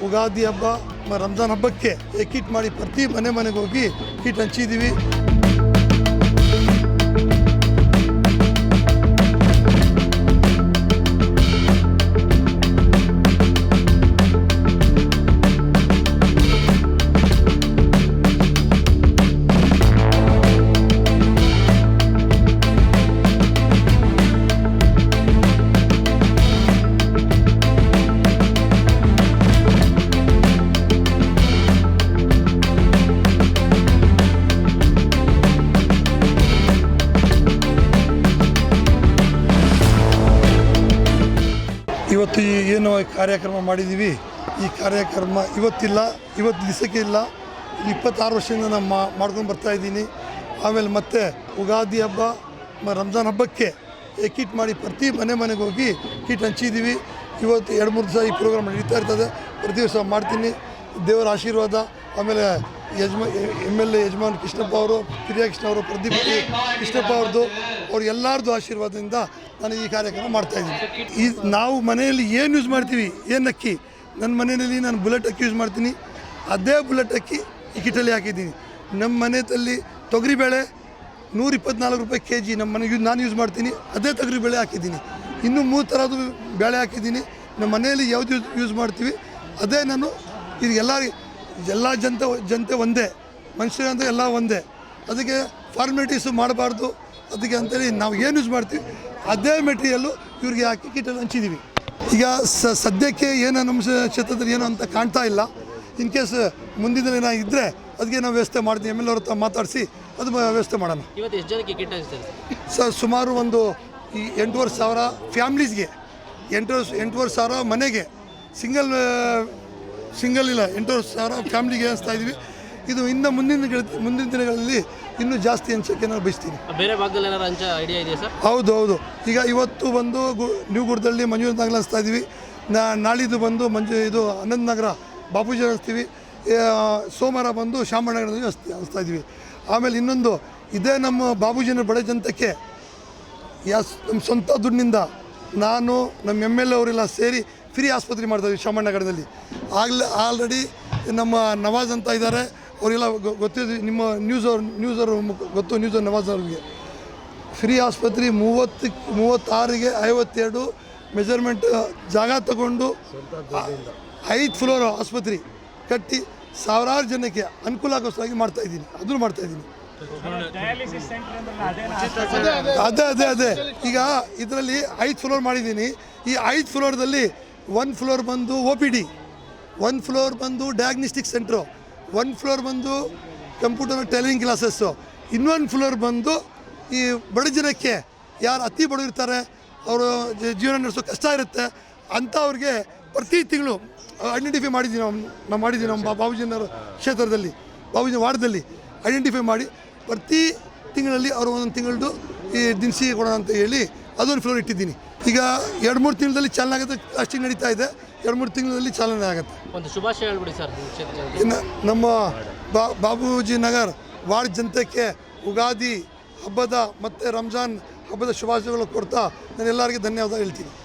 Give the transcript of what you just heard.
ಉಗಾದಿ ಹಬ್ಬ ರಂಜಾನ್ ಹಬ್ಬಕ್ಕೆ ಕಿಟ್ ಮಾಡಿ ಪ್ರತಿ ಮನೆಗೆ ಹೋಗಿ ಕಿಟ್ ಹಂಚಿದ್ದೀವಿ. ಇವತ್ತು ಏನು ಕಾರ್ಯಕ್ರಮ ಮಾಡಿದ್ದೀವಿ, ಈ ಕಾರ್ಯಕ್ರಮ ಇವತ್ತು ದಿವಸಕ್ಕೆ ಇಲ್ಲ, 26 ವರ್ಷದಿಂದ ನಾನು ಮಾಡ್ಕೊಂಡು ಬರ್ತಾಯಿದ್ದೀನಿ. ಆಮೇಲೆ ಮತ್ತೆ ಉಗಾದಿ ಹಬ್ಬ ರಂಜಾನ್ ಹಬ್ಬಕ್ಕೆ ಕಿಟ್ ಮಾಡಿ ಪ್ರತಿ ಮನೆಗೆ ಹೋಗಿ ಕಿಟ್ ಹಂಚಿದ್ದೀವಿ. ಇವತ್ತು 2-3 ದಿವಸ ಈ ಪ್ರೋಗ್ರಾಮ್ ನಡೀತಾ ಇರ್ತದೆ. ಪ್ರತಿ ವರ್ಷ ಮಾಡ್ತೀನಿ. ದೇವರ ಆಶೀರ್ವಾದ, ಆಮೇಲೆ MLA ಯಜಮಾನ್ ಕೃಷ್ಣಪ್ಪ ಅವರು, ಕಿರಿಯ ಅವರು, ಪ್ರದೀಪ್ ಕೃಷ್ಣಪ್ಪ ಅವ್ರು ಎಲ್ಲರದ್ದು ಆಶೀರ್ವಾದದಿಂದ ನಾನು ಈ ಕಾರ್ಯಕ್ರಮ ಮಾಡ್ತಾಯಿದ್ದೀನಿ. ನಾವು ಮನೆಯಲ್ಲಿ ಏನು ಯೂಸ್ ಮಾಡ್ತೀವಿ, ಏನು ಅಕ್ಕಿ, ನನ್ನ ಮನೆಯಲ್ಲಿ ನಾನು ಬುಲೆಟ್ ಅಕ್ಕಿ ಯೂಸ್ ಮಾಡ್ತೀನಿ. ಅದೇ ಬುಲೆಟ್ ಅಕ್ಕಿ ಈ ಕಿಟ್ಟಲ್ಲಿ ಹಾಕಿದ್ದೀನಿ. ನಮ್ಮ ಮನೆಯಲ್ಲಿ ತೊಗರಿಬೇಳೆ 124 ರೂಪಾಯಿ kg ನಮ್ಮ ಮನೆಗೆ ನಾನು ಯೂಸ್ ಮಾಡ್ತೀನಿ. ಅದೇ ತೊಗರಿಬೇಳೆ ಹಾಕಿದ್ದೀನಿ. ಇನ್ನೂ 3 ಥರದ್ದು ಬೇಳೆ ಹಾಕಿದ್ದೀನಿ. ನಮ್ಮ ಮನೆಯಲ್ಲಿ ಯಾವುದು ಯೂಸ್ ಮಾಡ್ತೀವಿ ಅದೇ ನಾನು. ಇದು ಎಲ್ಲ ಜನತೆ ಒಂದೇ, ಮನುಷ್ಯರಂತ ಎಲ್ಲ ಒಂದೇ. ಅದಕ್ಕೆ ಫಾರ್ಮಾಲಿಟೀಸು ಮಾಡಬಾರ್ದು. ಅದಕ್ಕೆ ಅಂತೇಳಿ ನಾವು ಏನು ಯೂಸ್ ಮಾಡ್ತೀವಿ ಅದೇ ಮೆಟೀರಿಯಲ್ಲು ಇವ್ರಿಗೆ ಹಾಕಿ ಕಿಟ್ಟಲ್ಲಿ ಹಂಚಿದ್ದೀವಿ. ಈಗ ಸದ್ಯಕ್ಕೆ ಏನು ನಮ್ಮ ಕ್ಷೇತ್ರದಲ್ಲಿ ಏನು ಅಂತ ಕಾಣ್ತಾ ಇಲ್ಲ. ಇನ್ ಕೇಸ್ ಮುಂದಿನ ದಿನ ಇದ್ದರೆ ಅದಕ್ಕೆ ನಾವು ವ್ಯವಸ್ಥೆ ಮಾಡ್ತೀವಿ. MLA ಅವ್ರ ಹತ್ರ ಮಾತಾಡಿಸಿ ಅದು ವ್ಯವಸ್ಥೆ ಮಾಡೋಣ. ಇವತ್ತು ಎಷ್ಟು ಜನಕ್ಕೆ ಕಿಟ್ ಹಂಚ್ತಾರೆ ಸರ್? ಸುಮಾರು ಒಂದು 8,500 ಫ್ಯಾಮ್ಲೀಸ್ಗೆ, 8,500 ಮನೆಗೆ, ಸಿಂಗಲ್ ಇಲ್ಲ 8,500 ಫ್ಯಾಮ್ಲಿಗೆ ಹಂಚ್ತಾ ಇದ್ದೀವಿ. ಇದು ಇನ್ನು ಮುಂದಿನ ದಿನಗಳಲ್ಲಿ ಇನ್ನೂ ಜಾಸ್ತಿ ಹಂಚೋಕ್ಕೆ ನಾನು ಬಯಸ್ತೀನಿ. ಬೇರೆ ಭಾಗದಲ್ಲಿ ಏನಾರು ಹಂಚೋ ಐಡಿಯಾ ಇದೆಯಾ ಸರ್? ಹೌದು. ಈಗ ಇವತ್ತು ಬಂದು ನ್ಯೂ ಗುಡ್ಡದಲ್ಲಿ ಮಂಜುನಾಥ ನಗರ ಹಂಚ್ತಾ ಇದ್ದೀವಿ. ನಾಳಿದ್ದು ಬಂದು ಇದು ಆನಂದ್ ನಗರ ಬಾಪೂಜಿ ಹಂಚ್ತೀವಿ. ಸೋಮವಾರ ಬಂದು ಶಾಮನಗರದಲ್ಲಿ ಹಂಚ್ತಾ ಇದ್ದೀವಿ. ಆಮೇಲೆ ಇನ್ನೊಂದು ಇದೇ ನಮ್ಮ ಬಾಬೂಜಿನ ಬಡ ಜನತೆಗೆ ನಮ್ಮ ಸ್ವಂತ ದುಡ್ಡಿನಿಂದ ನಾನು ನಮ್ಮ MLA ಅವರೆಲ್ಲ ಸೇರಿ ಫ್ರೀ ಆಸ್ಪತ್ರೆ ಮಾಡ್ತಾಯಿದ್ವಿ ಶಾಮನಗರದಲ್ಲಿ. ಆಲ್ರೆಡಿ ನಮ್ಮ ನವಾಜ್ ಅಂತ ಇದ್ದಾರೆ, ಅವರೆಲ್ಲ ಗೊತ್ತಿದೆ, ನಿಮ್ಮ ನ್ಯೂಸರು ಗೊತ್ತು, ನ್ಯೂಸರ್ ನವಾಜ್ ಅವ್ರಿಗೆ ಫ್ರೀ ಆಸ್ಪತ್ರೆ 36ಗೆ 52 ಮೆಜರ್ಮೆಂಟ್ ಜಾಗ ತಗೊಂಡು 5 ಫ್ಲೋರ್ ಆಸ್ಪತ್ರೆ ಕಟ್ಟಿ ಸಾವಿರಾರು ಜನಕ್ಕೆ ಅನುಕೂಲಕ್ಕೋಸ್ಕರ ಮಾಡ್ತಾಯಿದ್ದೀನಿ. ಅದನ್ನು ಮಾಡ್ತಾಯಿದ್ದೀನಿ. ಅದೇ ಈಗ ಇದರಲ್ಲಿ 5 ಫ್ಲೋರ್ ಮಾಡಿದ್ದೀನಿ. ಈ 5 ಫ್ಲೋರ್ದಲ್ಲಿ 1 ಫ್ಲೋರ್ ಬಂದು OPD, 1 ಫ್ಲೋರ್ ಬಂದು ಡಯಾಗ್ನಿಸ್ಟಿಕ್ ಸೆಂಟ್ರು, 1 ಫ್ಲೋರ್ ಬಂದು ಕಂಪ್ಯೂಟರ್ ಟೈಲರಿಂಗ್ ಕ್ಲಾಸಸ್ಸು, ಇನ್ನೊಂದು ಫ್ಲೋರ್ ಬಂದು ಈ ಬಡ ಜನಕ್ಕೆ ಯಾರು ಅತಿ ಬಡವಿರ್ತಾರೆ, ಅವರು ಜೀವನ ನಡೆಸೋ ಕಷ್ಟ ಇರುತ್ತೆ ಅಂಥವ್ರಿಗೆ ಪ್ರತಿ ತಿಂಗಳು ಐಡೆಂಟಿಫೈ ಮಾಡಿದ್ದೀವಿ. ನಾವು ಮಾಡಿದ್ದೀವಿ ನಮ್ಮ ಬಾಬೂಜಿನವರ ಕ್ಷೇತ್ರದಲ್ಲಿ, ಬಾಬೂಜಿ ವಾರ್ಡದಲ್ಲಿ ಐಡೆಂಟಿಫೈ ಮಾಡಿ ಪ್ರತಿ ತಿಂಗಳಲ್ಲಿ ಅವರು ಒಂದೊಂದು ತಿಂಗಳದ್ದು ಈ ದಿನಸಿ ಕೊಡೋಣ ಅಂತ ಹೇಳಿ ಅದೊಂದು ಫ್ಲೋರ್ ಇಟ್ಟಿದ್ದೀನಿ. ಈಗ 2-3 ತಿಂಗಳಲ್ಲಿ ಚಾಲನೆ ಆಗುತ್ತೆ. ಕಾಸ್ಟಿಂಗ್ ನಡೀತಾ ಇದೆ. 2-3 ತಿಂಗಳಲ್ಲಿ ಚಾಲನೆ ಆಗುತ್ತೆ. ಒಂದು ಶುಭಾಶಯ ಹೇಳ್ಬಿಡಿ ಸರ್. ಇನ್ನು ನಮ್ಮ ಬಾಬೂಜಿ ನಗರ್ ವಾರ್ಡ್ ಜನತೆಗೆ ಉಗಾದಿ ಹಬ್ಬದ ಮತ್ತು ರಂಜಾನ್ ಹಬ್ಬದ ಶುಭಾಶಯಗಳು ಕೊಡ್ತಾ ನಾನು ಎಲ್ಲರಿಗೂ ಧನ್ಯವಾದ ಹೇಳ್ತೀನಿ.